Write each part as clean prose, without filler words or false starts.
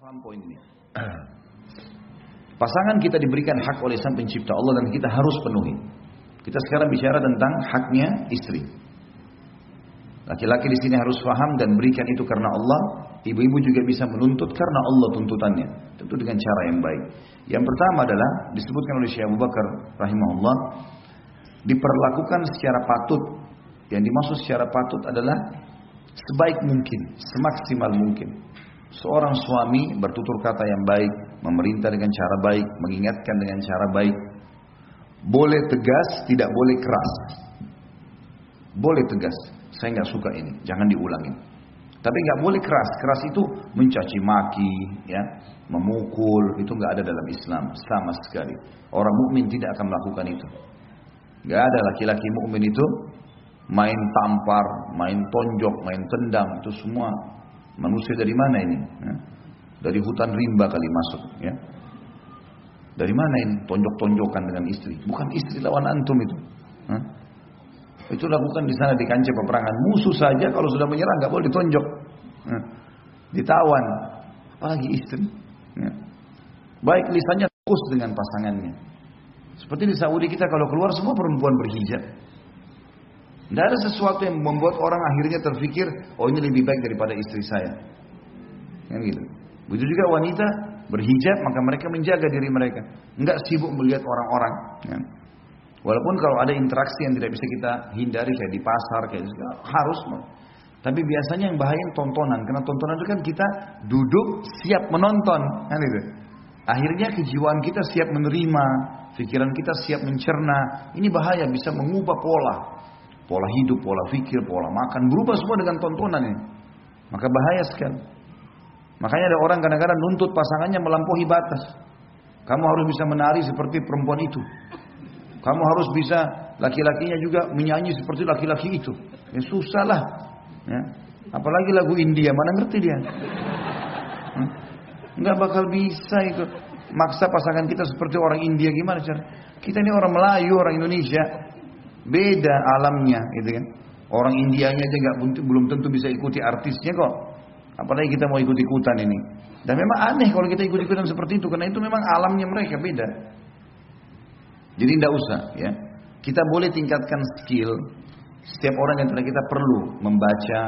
paham poin ini. Pasangan kita diberikan hak oleh Sang Pencipta Allah dan kita harus penuhi. Kita sekarang bicara tentang haknya istri. Laki-laki di sini harus paham dan berikan itu karena Allah. Ibu-ibu juga bisa menuntut karena Allah tuntutannya, tentu dengan cara yang baik. Yang pertama adalah disebutkan oleh Syekh Abu Bakar rahimahullah, diperlakukan secara patut. Yang dimaksud secara patut adalah sebaik mungkin, semaksimal mungkin. Seorang suami bertutur kata yang baik, memerintah dengan cara baik, mengingatkan dengan cara baik. Boleh tegas, tidak boleh keras. Boleh tegas, saya nggak suka ini, jangan diulangin. Tapi nggak boleh keras. Keras itu mencaci maki, ya, memukul, itu nggak ada dalam Islam sama sekali. Orang mukmin tidak akan melakukan itu. Nggak ada laki-laki mukmin itu main tampar, main tonjok, main tendang, itu semua manusia dari mana ini? Ya? Dari hutan rimba kali masuk, ya. Dari mana ini tonjok-tonjokan dengan istri? Bukan istri lawan antum itu. Hah? Itu lakukan di sana di kancah peperangan. Musuh saja kalau sudah menyerang nggak boleh ditonjok, ditawan, apalagi istri. Ya. Baik lisannya fokus dengan pasangannya. Seperti di Saudi kita kalau keluar semua perempuan berhijab. Tidak ada sesuatu yang membuat orang akhirnya terfikir, oh ini lebih baik daripada istri saya. Kan gitu. Begitu juga wanita berhijab, maka mereka menjaga diri mereka, enggak sibuk melihat orang-orang. Ya. Walaupun kalau ada interaksi yang tidak bisa kita hindari kayak di pasar, kayak gitu, harus. Tapi biasanya yang bahaya tontonan, karena tontonan itu kan kita duduk siap menonton, kan itu. Akhirnya kejiwaan kita siap menerima, pikiran kita siap mencerna. Ini bahaya, bisa mengubah pola hidup, pola pikir, pola makan, berubah semua dengan tontonan ini. Maka bahaya sekali. Makanya ada orang kadang-kadang nuntut pasangannya melampaui batas. Kamu harus bisa menari seperti perempuan itu. Kamu harus bisa, laki-lakinya juga menyanyi seperti laki-laki itu. Ya susah lah. Ya. Apalagi lagu India, mana ngerti dia. Nggak bakal bisa itu. Maksa pasangan kita seperti orang India, gimana cara? Kita ini orang Melayu, orang Indonesia. Beda alamnya, gitu kan. Orang Indianya aja belum tentu bisa ikuti artisnya kok. Apalagi kita mau ikut-ikutan ini. Dan memang aneh kalau kita ikut-ikutan seperti itu, karena itu memang alamnya mereka beda. Jadi tidak usah, ya. Kita boleh tingkatkan skill. Setiap orang yang kita perlu membaca,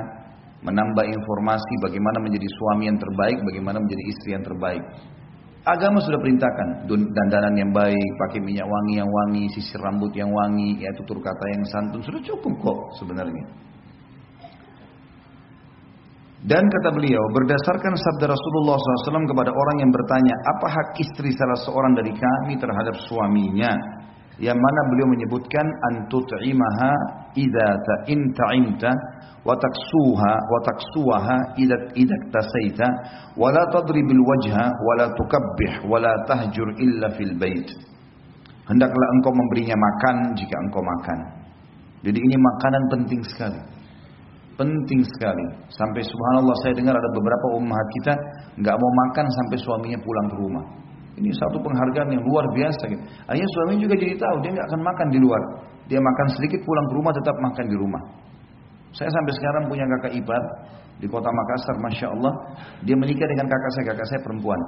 menambah informasi bagaimana menjadi suami yang terbaik, bagaimana menjadi istri yang terbaik. Agama sudah perintahkan dandanan yang baik, pakai minyak wangi yang wangi, sisir rambut yang wangi, ya, tutur kata yang santun, sudah cukup kok sebenarnya. Dan kata beliau, berdasarkan sabda Rasulullah SAW kepada orang yang bertanya, apa hak istri salah seorang dari kami terhadap suaminya? Yang mana beliau menyebutkan, antut'imaha idza ta'imta wa taksuha idza tasaita wa la tadribil wajha wa la tukabbih wa la tahjur illa fil bait. Hendaklah engkau memberinya makan jika engkau makan. Jadi ini makanan penting sekali. Penting sekali. Sampai subhanallah saya dengar ada beberapa ummahat kita nggak mau makan sampai suaminya pulang ke rumah. Ini satu penghargaan yang luar biasa. Gitu. Akhirnya suaminya juga jadi tahu dia nggak akan makan di luar. Dia makan sedikit pulang ke rumah tetap makan di rumah. Saya sampai sekarang punya kakak ipar di kota Makassar, masya Allah. Dia menikah dengan kakak saya perempuan.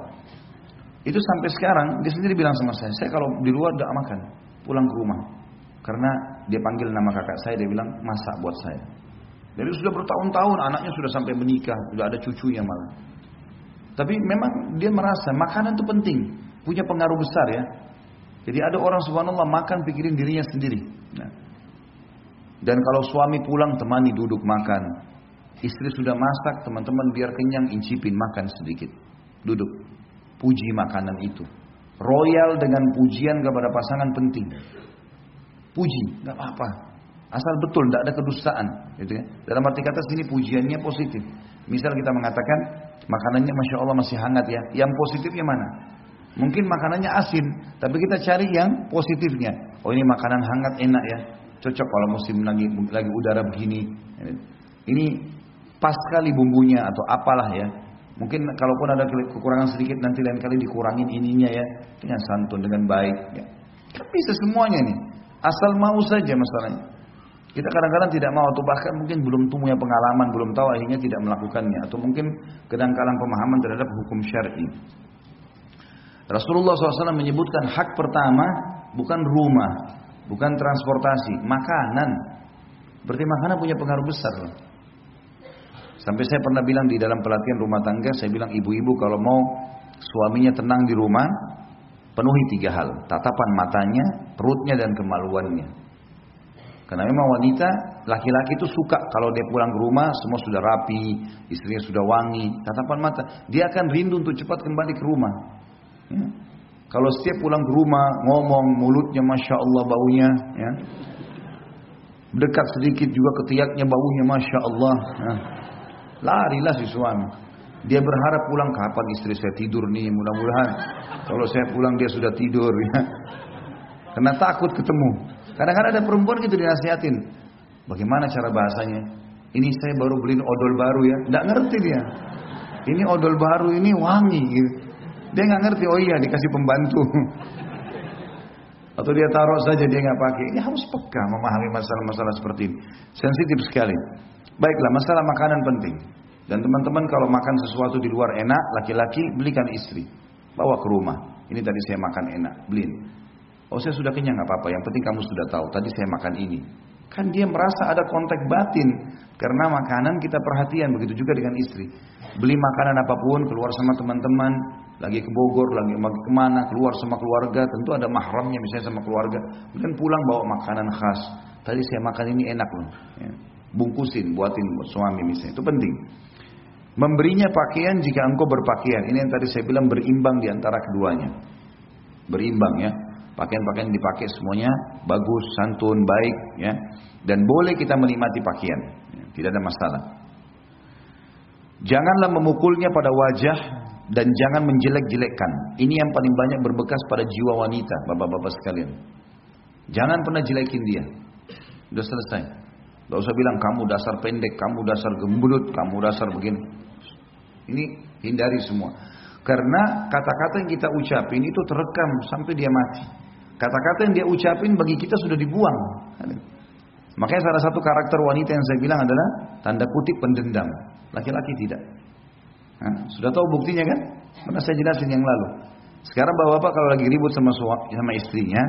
Itu sampai sekarang dia sendiri bilang sama saya kalau di luar nggak makan, pulang ke rumah. Karena dia panggil nama kakak saya, dia bilang masak buat saya. Jadi sudah bertahun-tahun anaknya sudah sampai menikah, sudah ada cucunya malah. Tapi memang dia merasa makanan itu penting, punya pengaruh besar ya. Jadi ada orang subhanallah makan pikirin dirinya sendiri. Nah. Dan kalau suami pulang temani duduk makan. Istri sudah masak, teman-teman biar kenyang incipin makan sedikit. Duduk. Puji makanan itu. Royal dengan pujian kepada pasangan penting. Puji, enggak apa-apa. Asal betul, tidak ada kedustaan, gitu ya. Dalam arti kata sini pujiannya positif. Misal kita mengatakan makanannya masya Allah masih hangat ya. Yang positifnya mana? Mungkin makanannya asin, tapi kita cari yang positifnya. Oh ini makanan hangat enak ya, cocok kalau musim lagi udara begini. Ini pas sekali bumbunya atau apalah ya. Mungkin kalaupun ada kekurangan sedikit nanti lain kali dikurangin ininya ya, dengan santun dengan baik. Ya. Kan bisa semuanya nih, asal mau saja masalahnya. Kita kadang-kadang tidak mau atau bahkan mungkin belum punya pengalaman, belum tahu akhirnya tidak melakukannya. Atau mungkin kedangkalan pemahaman terhadap hukum syar'i. Rasulullah SAW menyebutkan hak pertama bukan rumah, bukan transportasi, makanan. Berarti makanan punya pengaruh besar. Sampai saya pernah bilang di dalam pelatihan rumah tangga, saya bilang ibu-ibu kalau mau suaminya tenang di rumah, penuhi 3 hal. Tatapan matanya, perutnya, dan kemaluannya. Karena memang wanita, laki-laki itu suka kalau dia pulang ke rumah, semua sudah rapi, istrinya sudah wangi. Tatapan mata, dia akan rindu untuk cepat kembali ke rumah. Ya. Kalau setiap pulang ke rumah, ngomong, mulutnya Masya Allah baunya. Ya. Dekat sedikit juga ketiaknya baunya Masya Allah. Ya. Larilah si suami. Dia berharap pulang, kapan istri saya tidur nih, mudah-mudahan. Kalau saya pulang dia sudah tidur. Ya. Karena takut ketemu. Kadang-kadang ada perempuan gitu dinasihatin. Bagaimana cara bahasanya? Ini saya baru beliin odol baru ya. Nggak ngerti dia. Ini odol baru ini wangi gitu. Dia nggak ngerti. Oh iya dikasih pembantu. Atau dia taruh saja dia nggak pakai. Ini harus peka memahami masalah-masalah seperti ini. Sensitif sekali. Baiklah, masalah makanan penting. Dan teman-teman kalau makan sesuatu di luar enak, laki-laki belikan istri. Bawa ke rumah. Ini tadi saya makan enak, beliin. Oh saya sudah kenyang, gak apa-apa, yang penting kamu sudah tahu, tadi saya makan ini. Kan dia merasa ada kontak batin. Karena makanan kita perhatian, begitu juga dengan istri. Beli makanan apapun, keluar sama teman-teman, lagi ke Bogor, lagi kemana, keluar sama keluarga, tentu ada mahramnya misalnya sama keluarga. Mungkin pulang bawa makanan khas. Tadi saya makan ini enak loh. Ya. Bungkusin, buatin buat suami misalnya, itu penting. Memberinya pakaian jika engkau berpakaian. Ini yang tadi saya bilang berimbang di antara keduanya. Berimbang ya. Pakaian-pakaian dipakai semuanya bagus, santun, baik, ya. Dan boleh kita menikmati pakaian, ya. Tidak ada masalah. Janganlah memukulnya pada wajah dan jangan menjelek-jelekkan. Ini yang paling banyak berbekas pada jiwa wanita, bapak-bapak sekalian. Jangan pernah jelekin dia. Udah selesai. Gak usah bilang kamu dasar pendek, kamu dasar gembrut, kamu dasar begini. Ini hindari semua. Karena kata-kata yang kita ucapin itu terekam sampai dia mati. Kata-kata yang dia ucapin bagi kita sudah dibuang. Makanya salah satu karakter wanita yang saya bilang adalah tanda kutip pendendam. Laki-laki tidak. Nah, sudah tahu buktinya kan? Pernah saya jelasin yang lalu. Sekarang bapak-bapak kalau lagi ribut sama istrinya,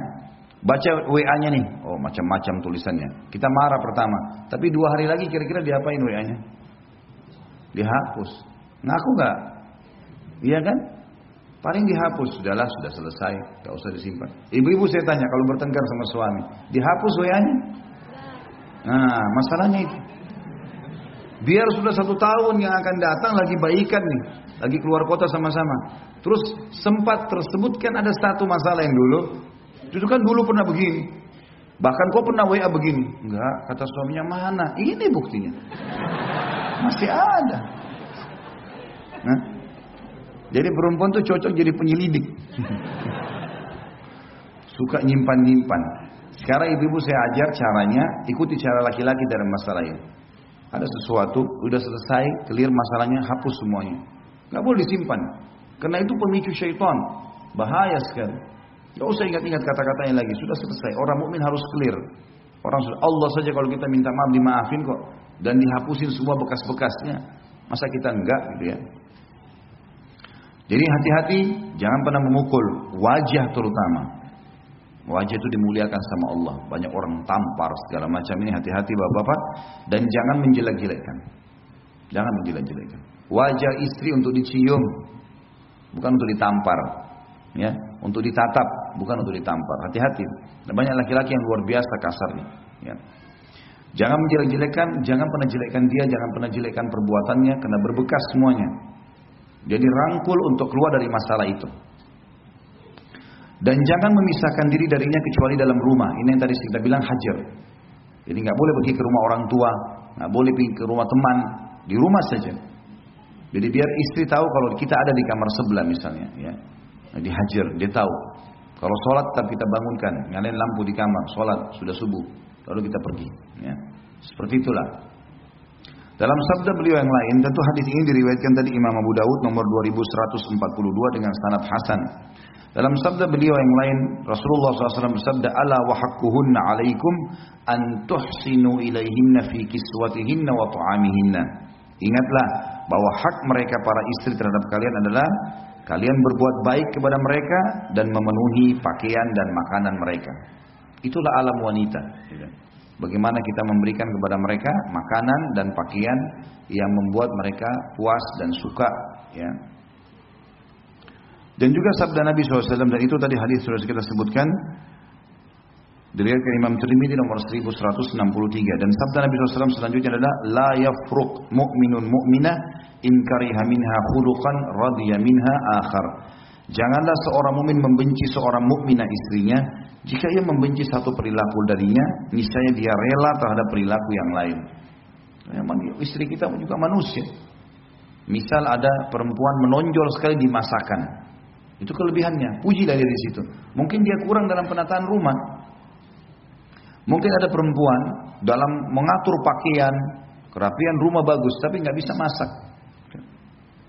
baca WA-nya nih. Oh macam-macam tulisannya. Kita marah pertama. Tapi 2 hari lagi kira-kira diapain WA-nya? Dihapus. Ngaku gak? Iya kan? Paling dihapus, sudahlah, sudah selesai, gak usah disimpan. Ibu-ibu saya tanya, kalau bertengkar sama suami, dihapus WA-nya? Nah, masalahnya itu. Biar sudah 1 tahun yang akan datang lagi baikan nih, lagi keluar kota sama-sama. Terus sempat tersebutkan ada satu masalah yang dulu, itu kan dulu pernah begini. Bahkan kau pernah WA begini. Enggak, kata suaminya mana? Ini buktinya. Masih ada. Nah, jadi perempuan tuh cocok jadi penyelidik. Suka nyimpan-nyimpan. Sekarang ibu-ibu saya ajar caranya, ikuti cara laki-laki dalam masalah ini. Ada sesuatu, udah selesai, clear masalahnya, hapus semuanya. Gak boleh disimpan. Karena itu pemicu syaitan. Bahaya sekali. Gak usah ingat-ingat kata-katanya lagi. Sudah selesai. Orang mukmin harus clear. Orang sudah, Allah saja kalau kita minta maaf dimaafin kok. Dan dihapusin semua bekas-bekasnya. Masa kita enggak gitu ya. Jadi hati-hati, jangan pernah memukul wajah terutama. Wajah itu dimuliakan sama Allah. Banyak orang tampar segala macam ini, hati-hati bapak-bapak. Dan jangan menjelek-jelekkan. Jangan menjelek-jelekkan. Wajah istri untuk dicium, bukan untuk ditampar. Ya, untuk ditatap, bukan untuk ditampar. Hati-hati. Banyak laki-laki yang luar biasa kasarnya. Ya. Jangan menjelek-jelekkan, jangan pernah jelekkan dia, jangan pernah jelekkan perbuatannya, karena berbekas semuanya. Jadi rangkul untuk keluar dari masalah itu. Dan jangan memisahkan diri darinya kecuali dalam rumah. Ini yang tadi kita bilang hajar. Jadi nggak boleh pergi ke rumah orang tua, nggak boleh pergi ke rumah teman, di rumah saja. Jadi biar istri tahu kalau kita ada di kamar sebelah misalnya, ya. Nah, dihajar, dia tahu. Kalau sholat tetap kita bangunkan, nyalain lampu di kamar, sholat sudah subuh, lalu kita pergi. Ya. Seperti itulah. Dalam sabda beliau yang lain, tentu hadis ini diriwayatkan tadi Imam Abu Dawud nomor 2142 dengan sanad hasan. Dalam sabda beliau yang lain, Rasulullah SAW bersabda, "Ala wa haqquhunna 'alaikum an tuhsinu ilaihinna fi kiswatihinna wa ta'amihinna." Ingatlah bahwa hak mereka para istri terhadap kalian adalah kalian berbuat baik kepada mereka dan memenuhi pakaian dan makanan mereka. Itulah alam wanita. Bagaimana kita memberikan kepada mereka makanan dan pakaian yang membuat mereka puas dan suka. Ya. Dan juga sabda Nabi SAW, dan itu tadi hadis sudah kita sebutkan, diriwayatkan Imam Tirmidzi nomor 1163. Dan sabda Nabi SAW selanjutnya adalah, La yafruq mu'minun mu'minah in kariha minha khuluqan radiya minha akhar. Janganlah seorang mukmin membenci seorang mukminah istrinya, jika ia membenci satu perilaku darinya, niscaya dia rela terhadap perilaku yang lain. Memang istri kita juga manusia. Misal ada perempuan menonjol sekali di masakan, itu kelebihannya, pujilah dia di situ. Mungkin dia kurang dalam penataan rumah. Mungkin ada perempuan dalam mengatur pakaian, kerapian rumah bagus, tapi nggak bisa masak.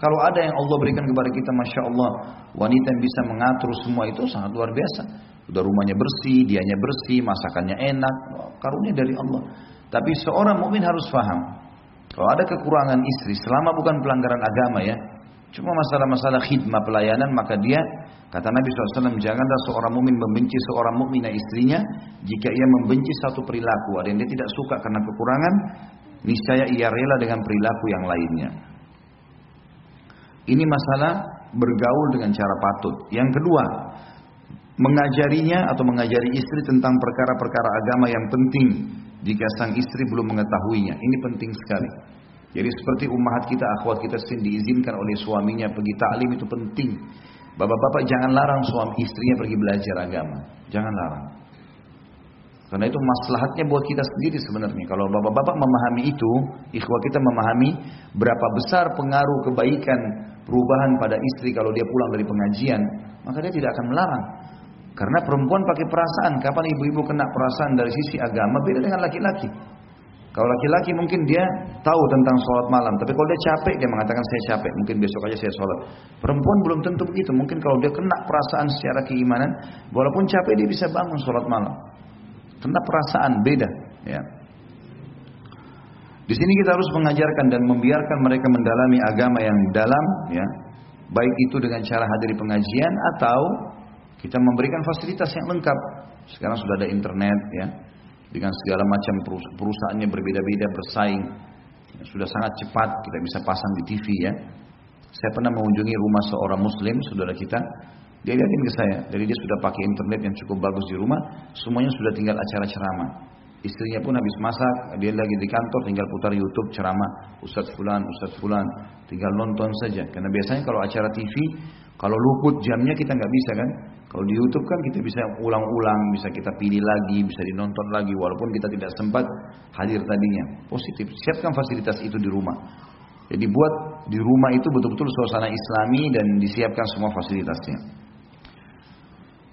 Kalau ada yang Allah berikan kepada kita, Masya Allah, wanita yang bisa mengatur semua itu sangat luar biasa. Udah rumahnya bersih, dianya bersih, masakannya enak, karunia dari Allah. Tapi seorang mukmin harus paham, kalau ada kekurangan istri, selama bukan pelanggaran agama ya, cuma masalah-masalah khidmah pelayanan, maka dia, kata Nabi SAW, janganlah seorang mukmin membenci seorang mukminah istrinya, jika ia membenci satu perilaku, ada yang dia tidak suka karena kekurangan, niscaya ia rela dengan perilaku yang lainnya. Ini masalah bergaul dengan cara patut. Yang kedua, mengajarinya atau mengajari istri tentang perkara-perkara agama yang penting jika sang istri belum mengetahuinya. Ini penting sekali. Jadi seperti ummahat kita, akhwat kita sendiri diizinkan oleh suaminya pergi ta'lim, itu penting. Bapak-bapak jangan larang suami istrinya pergi belajar agama. Jangan larang. Karena itu maslahatnya buat kita sendiri sebenarnya. Kalau bapak-bapak memahami itu, ikhwah kita memahami berapa besar pengaruh kebaikan perubahan pada istri kalau dia pulang dari pengajian, maka dia tidak akan melarang. Karena perempuan pakai perasaan. Kapan ibu-ibu kena perasaan dari sisi agama beda dengan laki-laki. Kalau laki-laki mungkin dia tahu tentang sholat malam, tapi kalau dia capek dia mengatakan saya capek, mungkin besok aja saya sholat. Perempuan belum tentu begitu. Mungkin kalau dia kena perasaan secara keimanan, walaupun capek dia bisa bangun sholat malam. Karena perasaan beda. Ya. Di sini kita harus mengajarkan dan membiarkan mereka mendalami agama yang dalam, ya, baik itu dengan cara hadiri pengajian atau kita memberikan fasilitas yang lengkap. Sekarang sudah ada internet, ya, dengan segala macam perusahaannya berbeda-beda bersaing, ya, sudah sangat cepat kita bisa pasang di TV. Ya, saya pernah mengunjungi rumah seorang Muslim, saudara kita. Dia lihatin ke saya, jadi dia sudah pakai internet yang cukup bagus di rumah, semuanya sudah tinggal acara ceramah. Istrinya pun habis masak, dia lagi di kantor tinggal putar YouTube ceramah, Ustadz Fulan, tinggal nonton saja. Karena biasanya kalau acara TV, kalau luput jamnya kita nggak bisa kan. Kalau di YouTube kan kita bisa ulang-ulang, bisa kita pilih lagi, bisa dinonton lagi, walaupun kita tidak sempat hadir tadinya. Positif, siapkan fasilitas itu di rumah. Jadi buat di rumah itu betul-betul suasana Islami dan disiapkan semua fasilitasnya.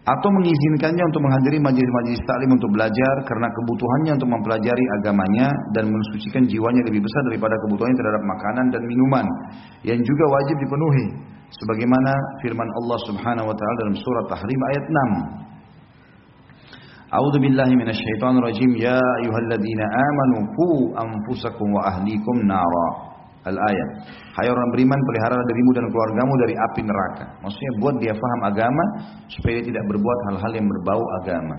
Atau mengizinkannya untuk menghadiri majelis-majelis taklim untuk belajar karena kebutuhannya untuk mempelajari agamanya dan mensucikan jiwanya lebih besar daripada kebutuhannya terhadap makanan dan minuman yang juga wajib dipenuhi sebagaimana firman Allah Subhanahu wa taala dalam surat Tahrim ayat 6. A'udzu billahi minasyaitonir rajim, ya ayyuhalladzina amanu qu anfusakum wa ahlikum nara. Al-ayat. Hai orang beriman, pelihara dirimu dan keluargamu dari api neraka. Maksudnya buat dia faham agama supaya dia tidak berbuat hal-hal yang berbau agama.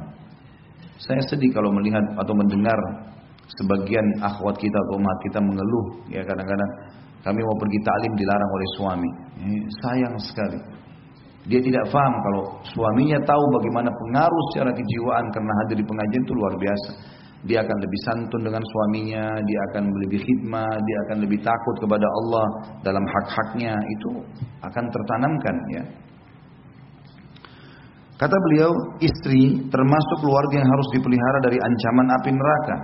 Saya sedih kalau melihat atau mendengar sebagian akhwat kita atau umat kita mengeluh, ya kadang-kadang kami mau pergi ta'lim dilarang oleh suami. Sayang sekali. Dia tidak faham kalau suaminya tahu bagaimana pengaruh secara kejiwaan karena hadir di pengajian itu luar biasa. Dia akan lebih santun dengan suaminya, dia akan lebih khidmah, dia akan lebih takut kepada Allah dalam hak-haknya, itu akan tertanamkan, ya. Kata beliau, istri termasuk keluarga yang harus dipelihara dari ancaman api neraka,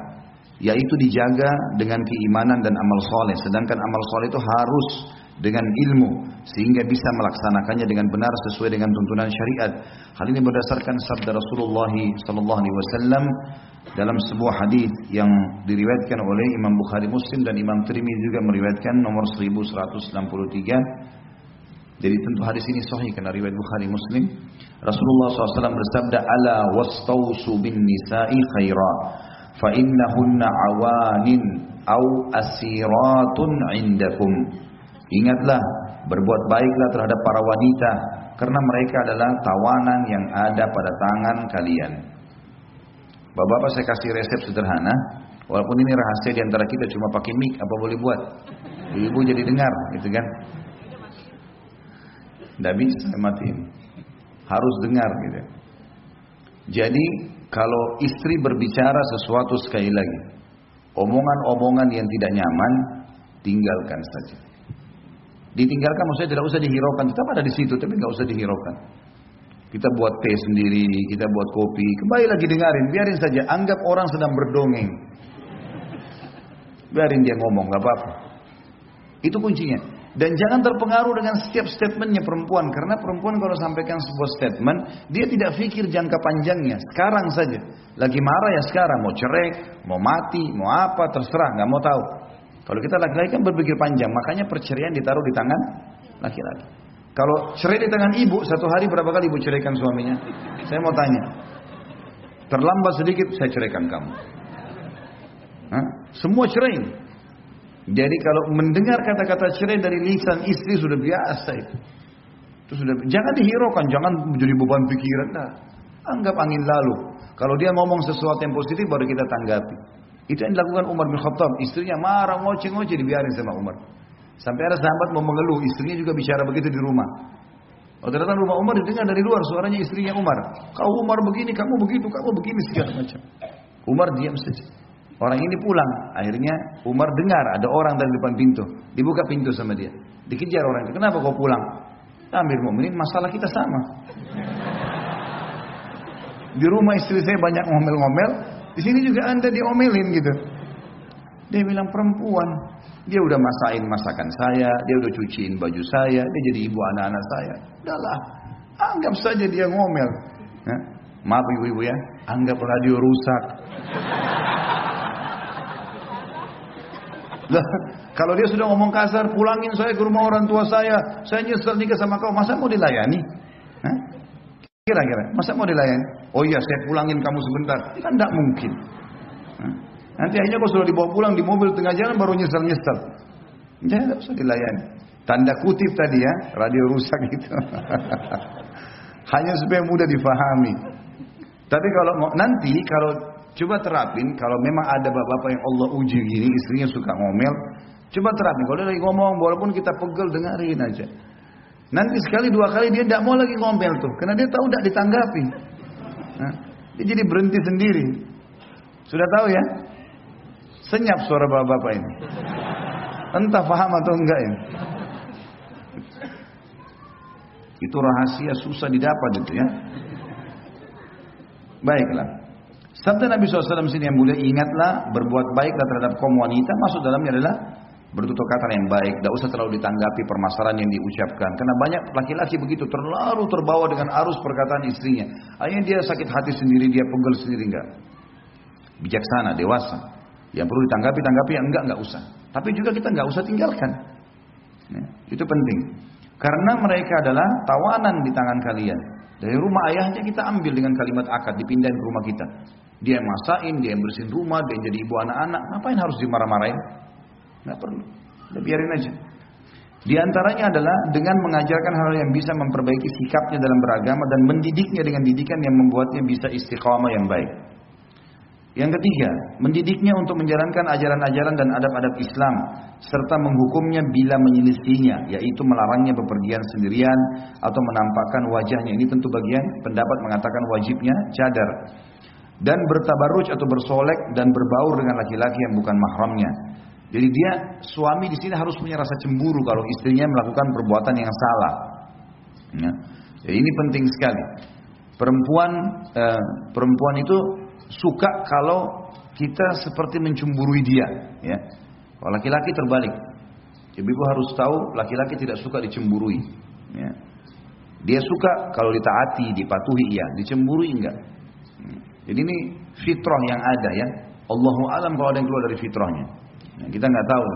yaitu dijaga dengan keimanan dan amal soleh. Sedangkan amal soleh itu harus dengan ilmu sehingga bisa melaksanakannya dengan benar sesuai dengan tuntunan syariat. Hal ini berdasarkan sabda Rasulullah sallallahu alaihi wasallam dalam sebuah hadis yang diriwayatkan oleh Imam Bukhari Muslim dan Imam Tirmidzi juga meriwayatkan nomor 1163. Jadi tentu hadis ini sahih karena riwayat Bukhari Muslim. Rasulullah SAW bersabda, "Ala wastausu bin nisa'i khaira, fa innahunna awanin au asiratun indakum." Ingatlah, berbuat baiklah terhadap para wanita karena mereka adalah tawanan yang ada pada tangan kalian. Bapak-bapak, saya kasih resep sederhana, walaupun ini rahasia di antara kita, cuma pakai mic apa boleh buat. Ibu jadi dengar, gitu kan? Tidak bisa matiin, harus dengar gitu. Jadi kalau istri berbicara sesuatu, sekali lagi, omongan-omongan yang tidak nyaman, tinggalkan saja. Ditinggalkan maksudnya tidak usah dihiraukan, tetap ada di situ tapi nggak usah dihiraukan. Kita buat teh sendiri, kita buat kopi, kembali lagi dengarin, biarin saja, anggap orang sedang berdongeng. Biarin dia ngomong, nggak apa-apa. Itu kuncinya. Dan jangan terpengaruh dengan setiap statementnya perempuan, karena perempuan kalau sampaikan sebuah statement, dia tidak pikir jangka panjangnya, sekarang saja. Lagi marah ya sekarang, mau cerai, mau mati, mau apa, terserah, nggak mau tahu. Kalau kita laki-laki kan berpikir panjang, makanya perceraian ditaruh di tangan laki-laki. Kalau cerai di tangan ibu, satu hari berapa kali ibu ceraikan suaminya? Saya mau tanya. Terlambat sedikit, saya ceraikan kamu. Hah? Semua cerai. Jadi kalau mendengar kata-kata cerai dari lisan istri sudah biasa itu. Itu sudah, jangan dihiraukan, jangan menjadi beban pikiran. Nah, anggap angin lalu. Kalau dia ngomong sesuatu yang positif baru kita tanggapi. Itu yang dilakukan Umar bin Khattab. Istrinya marah, ngoceh-ngoceh, dibiarin sama Umar. Sampai ada sahabat mau mengeluh, istrinya juga bicara begitu di rumah. Oh, ternyata rumah Umar didengar dari luar suaranya istrinya Umar. Kau Umar begini, kamu begitu, kamu begini, segala macam. Umar diam saja. Orang ini pulang. Akhirnya Umar dengar ada orang dari depan pintu. Dibuka pintu sama dia. Dikejar orang itu. Kenapa kau pulang? Amir Mu'minin, masalah kita sama. Di rumah istri saya banyak ngomel-ngomel. Di sini juga Anda diomelin gitu. Dia bilang perempuan. Dia udah masakin masakan saya. Dia udah cuciin baju saya. Dia jadi ibu anak-anak saya. Udahlah. Anggap saja dia ngomel. Nah, maaf ibu-ibu ya. Anggap radio rusak. Kalau dia sudah ngomong kasar, pulangin saya ke rumah orang tua saya nyesel nikah sama kau, masa mau dilayani? Hah? Kira-kira, masa mau dilayani? Oh iya, saya pulangin kamu sebentar, kan tidak mungkin. Hah? Nanti akhirnya kau sudah dibawa pulang di mobil tengah jalan baru nyesel-nyesel. Jangan, tidak usah dilayani. Tanda kutip tadi ya, radio rusak itu. Hanya supaya mudah difahami. Tapi kalau nanti coba terapin, kalau memang ada bapak-bapak yang Allah uji gini, istrinya suka ngomel, coba terapin. Kalau dia lagi ngomong, walaupun kita pegel, dengarin aja. Nanti sekali dua kali dia tidak mau lagi ngomel tuh, karena dia tahu tidak ditanggapi. Nah, dia jadi berhenti sendiri. Sudah tahu ya? Senyap suara bapak-bapak ini. Entah paham atau enggak ini. Itu rahasia susah didapat itu ya. Baiklah. Sabda Nabi SAW sini yang mulia, ingatlah, berbuat baiklah terhadap kaum wanita, masuk dalamnya adalah bertutur kata yang baik. Tidak usah terlalu ditanggapi permasalahan yang diucapkan. Karena banyak laki-laki begitu, terlalu terbawa dengan arus perkataan istrinya. Akhirnya dia sakit hati sendiri, dia pegel sendiri, enggak. Bijaksana, dewasa. Yang perlu ditanggapi, yang enggak usah. Tapi juga kita enggak usah tinggalkan. Ya, itu penting. Karena mereka adalah tawanan di tangan kalian. Dari rumah ayahnya kita ambil dengan kalimat akad, dipindahin ke rumah kita. Dia yang masakin, dia yang bersihin rumah, dia yang jadi ibu anak-anak. Ngapain harus dimarah-marahin? Nggak perlu. Udah biarin aja. Di antaranya adalah dengan mengajarkan hal yang bisa memperbaiki sikapnya dalam beragama dan mendidiknya dengan didikan yang membuatnya bisa istiqamah yang baik. Yang ketiga, mendidiknya untuk menjalankan ajaran-ajaran dan adab-adab Islam serta menghukumnya bila menyelisihinya, yaitu melarangnya bepergian sendirian atau menampakkan wajahnya. Ini tentu bagian pendapat mengatakan wajibnya cadar dan bertabarruj atau bersolek dan berbaur dengan laki-laki yang bukan mahramnya. Jadi dia suami di sini harus punya rasa cemburu kalau istrinya melakukan perbuatan yang salah. Ya. Jadi ini penting sekali. Perempuan itu suka kalau kita seperti mencemburui dia, ya. Kalau laki-laki terbalik. Ibu-ibu harus tahu laki-laki tidak suka dicemburui. Ya. Dia suka kalau ditaati, dipatuhi ya, dicemburui enggak. Jadi ini fitrah yang ada ya. Allahu alam kalau ada yang keluar dari fitrahnya. Ya, kita nggak tahu.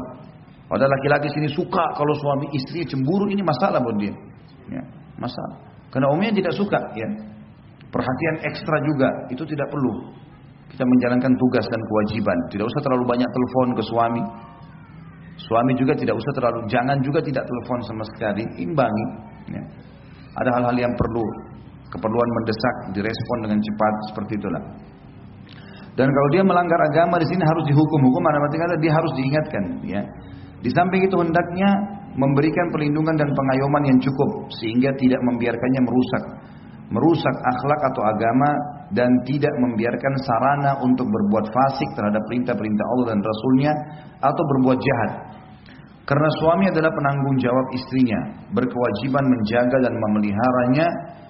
Ada laki-laki sini suka kalau suami istri cemburu, ini masalah buat dia. Ya, masalah. Karena umumnya tidak suka ya. Perhatian ekstra juga itu tidak perlu. Kita menjalankan tugas dan kewajiban. Tidak usah terlalu banyak telepon ke suami. Suami juga tidak usah terlalu, jangan juga tidak telepon sama sekali. Imbangi. Ya. Ada hal-hal yang perlu, keperluan mendesak direspon dengan cepat seperti itulah. Dan kalau dia melanggar agama di sini harus dihukum. Hukum mana berarti kata dia harus diingatkan. Ya. Di samping itu hendaknya memberikan perlindungan dan pengayoman yang cukup sehingga tidak membiarkannya merusak akhlak atau agama dan tidak membiarkan sarana untuk berbuat fasik terhadap perintah-perintah Allah dan Rasulnya atau berbuat jahat. Karena suami adalah penanggung jawab istrinya, berkewajiban menjaga dan memeliharanya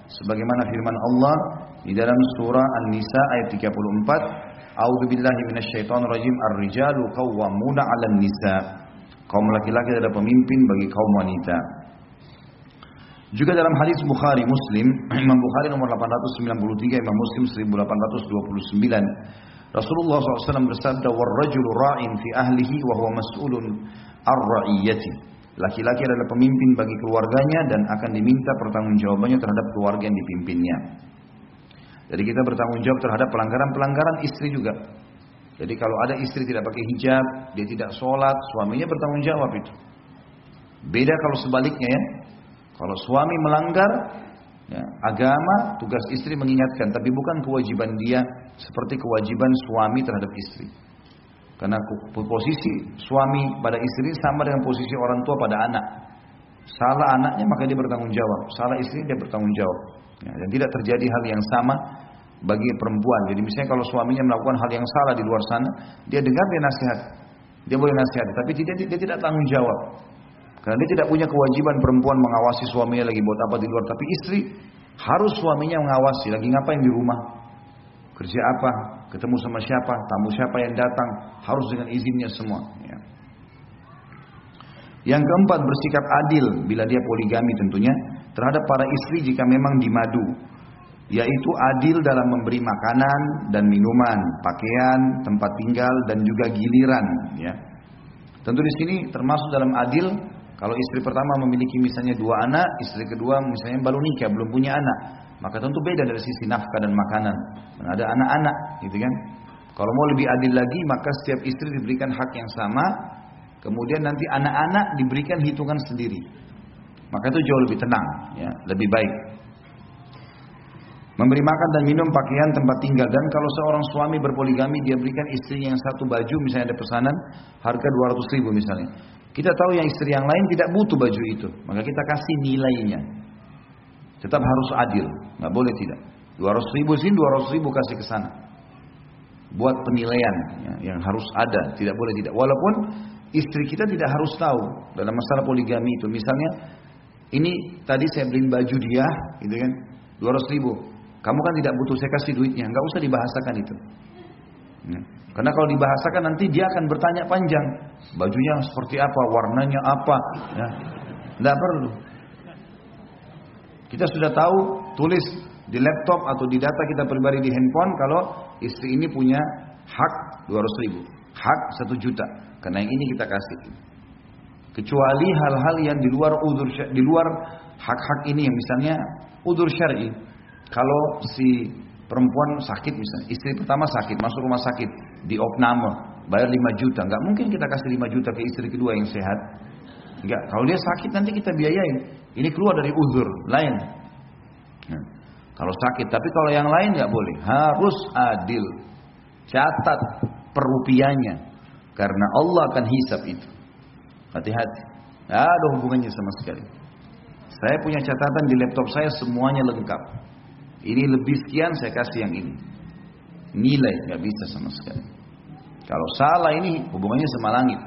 sebagaimana firman Allah di dalam surah An-Nisa ayat 34, A'udzubillahi minasyaitonirrajim, ar-rijalu qawwamuna 'alan nisa. Kaum laki-laki adalah pemimpin bagi kaum wanita. Juga dalam hadis Bukhari Muslim, Imam Bukhari nomor 893, Imam Muslim 1829, Rasulullah SAW bersabda, "War-rajulu ra'in fi ahlihi wa huwa mas'ulun ar-ra'iyyati." Laki-laki adalah pemimpin bagi keluarganya dan akan diminta pertanggungjawabannya terhadap keluarga yang dipimpinnya. Jadi kita bertanggung jawab terhadap pelanggaran-pelanggaran istri juga. Jadi kalau ada istri tidak pakai hijab, dia tidak sholat, suaminya bertanggung jawab itu. Beda kalau sebaliknya ya. Kalau suami melanggar ya, agama, tugas istri mengingatkan, tapi bukan kewajiban dia seperti kewajiban suami terhadap istri. Karena posisi suami pada istri sama dengan posisi orang tua pada anak. Salah anaknya maka dia bertanggung jawab, salah istri dia bertanggung jawab. Ya, dan tidak terjadi hal yang sama bagi perempuan. Jadi misalnya kalau suaminya melakukan hal yang salah di luar sana, dia dengar, dia nasihat, dia boleh nasihat, tapi dia tidak tanggung jawab. Karena dia tidak punya kewajiban perempuan mengawasi suaminya lagi buat apa di luar. Tapi istri harus suaminya mengawasi. Lagi ngapain di rumah? Kerja apa? Ketemu sama siapa? Tamu siapa yang datang? Harus dengan izinnya semua. Ya. Yang keempat, bersikap adil bila dia poligami tentunya terhadap para istri jika memang dimadu. Yaitu adil dalam memberi makanan dan minuman, pakaian, tempat tinggal dan juga giliran. Ya. Tentu di sini termasuk dalam adil. Kalau istri pertama memiliki misalnya 2 anak, istri kedua misalnya baru nikah, belum punya anak, maka tentu beda dari sisi nafkah dan makanan. Dan ada anak-anak, gitu kan? Kalau mau lebih adil lagi, maka setiap istri diberikan hak yang sama, kemudian nanti anak-anak diberikan hitungan sendiri. Maka itu jauh lebih tenang, ya, lebih baik. Memberi makan dan minum, pakaian, tempat tinggal. Dan kalau seorang suami berpoligami, dia berikan istrinya yang satu baju, misalnya ada pesanan, harga 200.000 misalnya. Kita tahu yang istri yang lain tidak butuh baju itu, maka kita kasih nilainya. Tetap harus adil, nggak boleh tidak. 200.000 sini, 200.000 kasih ke sana. Buat penilaian ya, yang harus ada, tidak boleh tidak. Walaupun istri kita tidak harus tahu dalam masalah poligami itu. Misalnya, ini tadi saya beliin baju dia, gitu kan, 200.000. Kamu kan tidak butuh, saya kasih duitnya, nggak usah dibahasakan itu. Ya. Karena kalau dibahasakan nanti dia akan bertanya panjang, bajunya seperti apa, warnanya apa, ya. Tidak perlu. Kita sudah tahu, tulis di laptop atau di data kita pribadi di handphone kalau istri ini punya hak 200.000, hak 1 juta. Karena yang ini kita kasih. Kecuali hal-hal yang di luar hak-hak ini, yang misalnya udzur syar'i. Kalau si perempuan sakit misalnya, istri pertama sakit, masuk rumah sakit, diopname, bayar 5 juta. Enggak mungkin kita kasih 5 juta ke istri kedua yang sehat. Enggak, kalau dia sakit nanti kita biayain. Ini keluar dari uzur lain. Nah, kalau sakit, tapi kalau yang lain enggak boleh. Harus adil. Catat per rupiahnya. Karena Allah akan hisab itu. Hati-hati. Enggak ada hubungannya sama sekali. Saya punya catatan di laptop saya, semuanya lengkap. Ini lebih sekian, saya kasih yang ini. Nilai, nggak bisa sama sekali. Kalau salah ini hubungannya sama langit,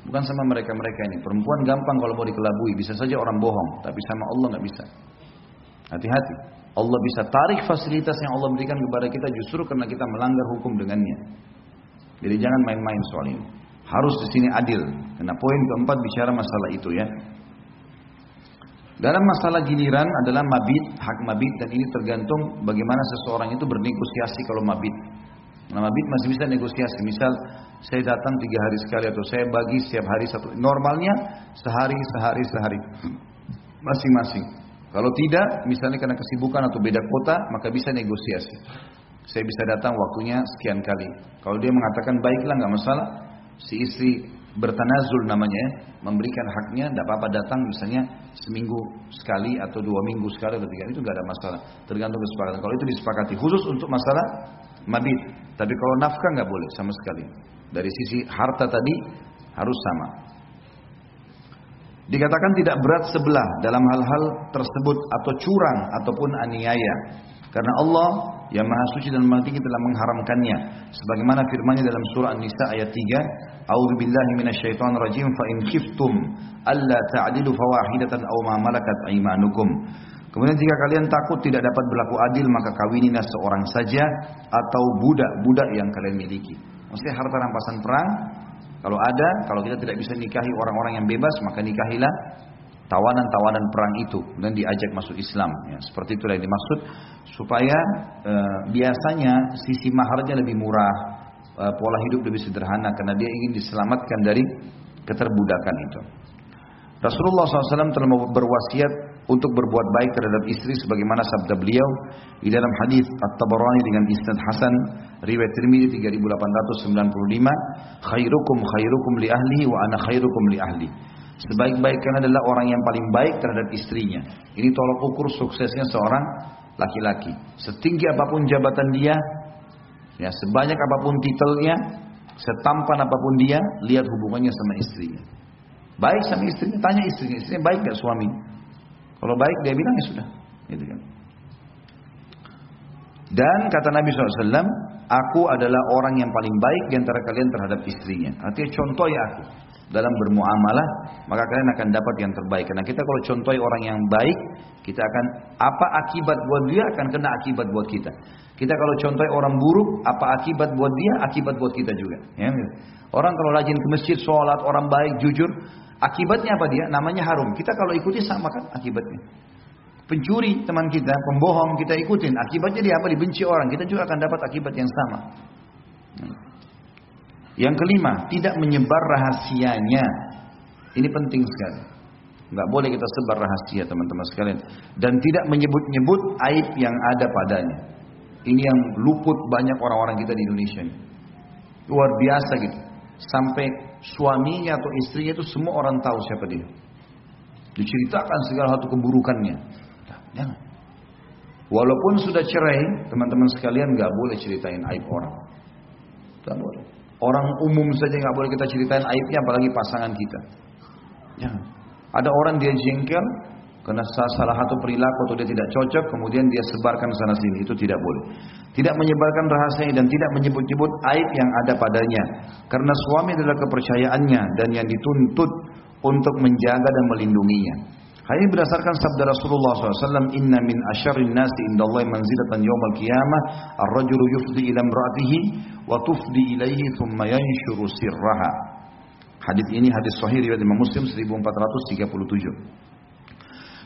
bukan sama mereka-mereka ini. Perempuan gampang kalau mau dikelabui, bisa saja orang bohong, tapi sama Allah nggak bisa. Hati-hati. Allah bisa tarik fasilitas yang Allah berikan kepada kita justru karena kita melanggar hukum dengannya. Jadi jangan main-main soal ini. Harus di sini adil. Karena poin keempat bicara masalah itu ya. Dalam masalah giliran adalah mabit, hak mabit, dan ini tergantung bagaimana seseorang itu bernegosiasi kalau mabit. Nah, mabit masih bisa negosiasi. Misal saya datang 3 hari sekali atau saya bagi setiap hari satu. Normalnya sehari masing-masing. Kalau tidak, misalnya karena kesibukan atau beda kota, maka bisa negosiasi. Saya bisa datang waktunya sekian kali. Kalau dia mengatakan baiklah nggak masalah, si istri bertanazul namanya, memberikan haknya, tidak apa-apa datang misalnya seminggu sekali atau 2 minggu sekali atau 3 itu nggak ada masalah. Tergantung kesepakatan. Kalau itu disepakati khusus untuk masalah mabit. Tapi kalau nafkah nggak boleh sama sekali. Dari sisi harta tadi harus sama. Dikatakan tidak berat sebelah dalam hal-hal tersebut atau curang ataupun aniaya. Karena Allah yang Maha Suci dan Maha Tinggi telah mengharamkannya. Sebagaimana firman-Nya dalam surah An-Nisa ayat 3, A'udzubillahi minasyaitonirrajim fa in khiftum alla ta'dilu fawahidatan aw ma malakat aymanukum. Kemudian jika kalian takut tidak dapat berlaku adil maka kawinilah seorang saja atau budak-budak yang kalian miliki. Maksudnya harta rampasan perang kalau ada, kalau kita tidak bisa nikahi orang-orang yang bebas maka nikahilah tawanan-tawanan perang itu dan diajak masuk Islam. Ya, seperti itulah yang dimaksud supaya biasanya sisi maharnya lebih murah, pola hidup lebih sederhana karena dia ingin diselamatkan dari keterbudakan itu. Rasulullah SAW telah berwasiat untuk berbuat baik terhadap istri sebagaimana sabda beliau di dalam hadis At-Tabarani dengan isnad hasan riwayat Tirmidzi 3895, khairukum li ahlihi wa ana khairukum li ahli. Sebaik-baik kalian adalah orang yang paling baik terhadap istrinya. Ini tolak ukur suksesnya seorang laki-laki. Setinggi apapun jabatan dia, ya sebanyak apapun titelnya, setampan apapun dia, lihat hubungannya sama istrinya. Baik sama istrinya, tanya istrinya baik gak suami? Kalau baik dia bilang ya sudah, gitu kan. Dan kata Nabi SAW, aku adalah orang yang paling baik di antara kalian terhadap istrinya. Artinya contoh ya aku dalam bermuamalah, maka kalian akan dapat yang terbaik. Karena kita kalau contoh orang yang baik, kita akan apa akibat buat dia akan kena akibat buat kita. Kita kalau contoh orang buruk, apa akibat buat dia, akibat buat kita juga. Ya, orang kalau rajin ke masjid, sholat, orang baik, jujur, akibatnya apa dia? Namanya harum. Kita kalau ikuti sama kan akibatnya. Pencuri teman kita, pembohong kita ikutin, akibatnya dia apa? Dibenci orang. Kita juga akan dapat akibat yang sama. Yang kelima, tidak menyebar rahasianya. Ini penting sekali. Nggak boleh kita sebar rahasia teman-teman sekalian. Dan tidak menyebut-nyebut aib yang ada padanya. Ini yang luput banyak orang-orang kita di Indonesia. Luar biasa gitu. Sampai suaminya atau istrinya itu semua orang tahu siapa dia. Diceritakan segala satu keburukannya. Nah, jangan. Walaupun sudah cerai, teman-teman sekalian nggak boleh ceritain aib orang. Nggak boleh. Orang umum saja nggak boleh kita ceritain aibnya, apalagi pasangan kita. Jangan. Ada orang dia jengkel karena salah satu perilaku atau dia tidak cocok, kemudian dia sebarkan sana sini, itu tidak boleh. Tidak menyebarkan rahasia dan tidak menyebut-nyebut aib yang ada padanya, karena suami adalah kepercayaannya dan yang dituntut untuk menjaga dan melindunginya. Hal ini berdasarkan sabda Rasulullah SAW, Inna min asyarrin nasi indallahi manzilatan yawmal qiyamah ar-rajulu yufdi ila imra'atihi wa tufdi ilaihi thumma yanshuru sirraha. Hadis ini hadis sahih riwayat Imam Muslim 1437.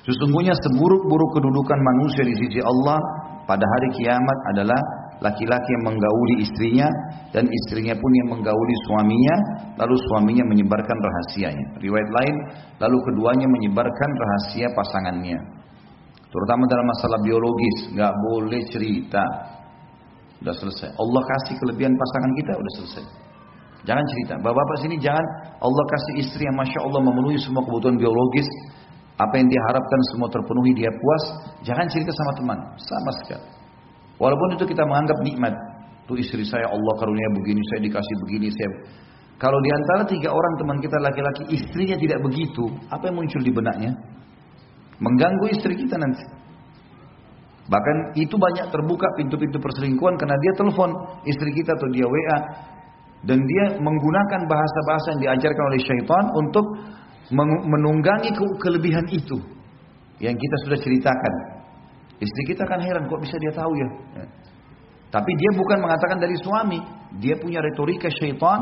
Sesungguhnya seburuk-buruk kedudukan manusia di sisi Allah pada hari kiamat adalah laki-laki yang menggauli istrinya dan istrinya pun yang menggauli suaminya, lalu suaminya menyebarkan rahasianya. Riwayat lain, lalu keduanya menyebarkan rahasia pasangannya. Terutama dalam masalah biologis, nggak boleh cerita. Udah selesai. Allah kasih kelebihan pasangan kita, udah selesai. Jangan cerita. Bapak-bapak sini jangan Allah kasih istri yang masya Allah memenuhi semua kebutuhan biologis. Apa yang dia harapkan semua terpenuhi, dia puas. Jangan cerita sama teman, sama sekali. Walaupun itu kita menganggap nikmat. Tuh istri saya Allah karunia begini, saya dikasih begini. Kalau di antara 3 orang teman kita laki-laki, istrinya tidak begitu, apa yang muncul di benaknya? Mengganggu istri kita nanti. Bahkan itu banyak terbuka pintu-pintu perselingkuhan karena dia telepon istri kita atau dia WA. Dan dia menggunakan bahasa-bahasa yang diajarkan oleh syaitan untuk menunggangi kelebihan itu yang kita sudah ceritakan. Istri kita kan heran kok bisa dia tahu ya. Tapi dia bukan mengatakan dari suami, dia punya retorika syaitan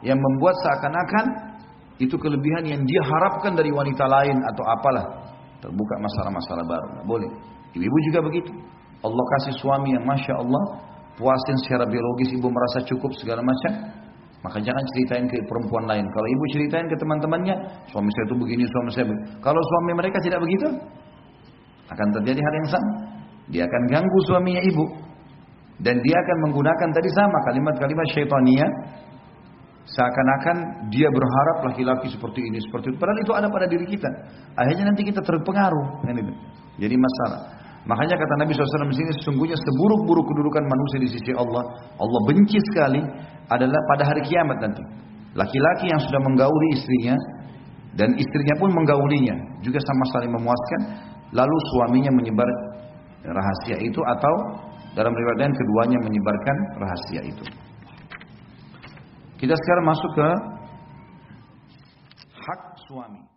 yang membuat seakan-akan itu kelebihan yang dia harapkan dari wanita lain atau apalah. Terbuka masalah-masalah baru. Nggak boleh. Ibu-ibu juga begitu. Allah kasih suami yang Masya Allah, puasin secara biologis, ibu merasa cukup segala macam. Maka jangan ceritain ke perempuan lain. Kalau ibu ceritain ke teman-temannya, suami saya itu begini, suami saya begini. Kalau suami mereka tidak begitu, akan terjadi hal yang sama. Dia akan ganggu suaminya ibu. Dan dia akan menggunakan tadi sama kalimat-kalimat syaitaniyah. Seakan-akan dia berharap laki-laki seperti ini, seperti itu. Padahal itu ada pada diri kita. Akhirnya nanti kita terpengaruh. Jadi masalah. Makanya kata Nabi SAW di sini, sesungguhnya seburuk-buruk kedudukan manusia di sisi Allah, Allah benci sekali adalah pada hari kiamat nanti. Laki-laki yang sudah menggauli istrinya dan istrinya pun menggaulinya, juga sama saling memuaskan, lalu suaminya menyebar rahasia itu atau dalam riwayat lain keduanya menyebarkan rahasia itu. Kita sekarang masuk ke hak suami.